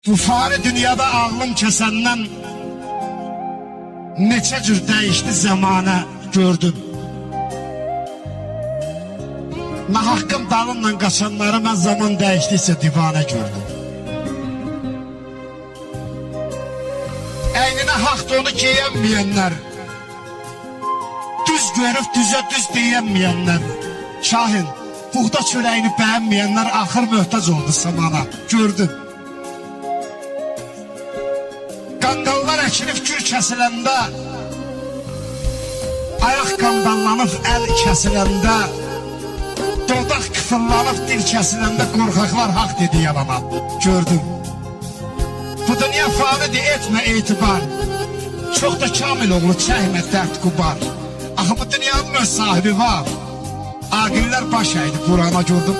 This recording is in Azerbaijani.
Bu fani dünyada ağlım kəsəndən neçə cür dəyişdi zamanə gördüm. Nahaqqın dalınla qaçanları mən zaman dəyişdiysə divanə gördüm. Əyninə haqda onu geyənməyənlər, düz görüb düzə düz deyənməyənlər, Şahin, buğda çörəyini bəyənməyənlər axır möhtac oldu samana, gördüm. Qanqallar əkilib gül kəsiləndə, ayaq qandallanıb əl kəsiləndə, dodaq kıfırlanıb dil kəsiləndə qorxaqlar haqq dedi yalana, gördüm. Bu dünya fanidir, etmə etibar, çox da kamil oğlu çəkmə dərd qubar. Axı bu dünyanın öz sahibi var, aqillər baş əydi Qurana gördüm.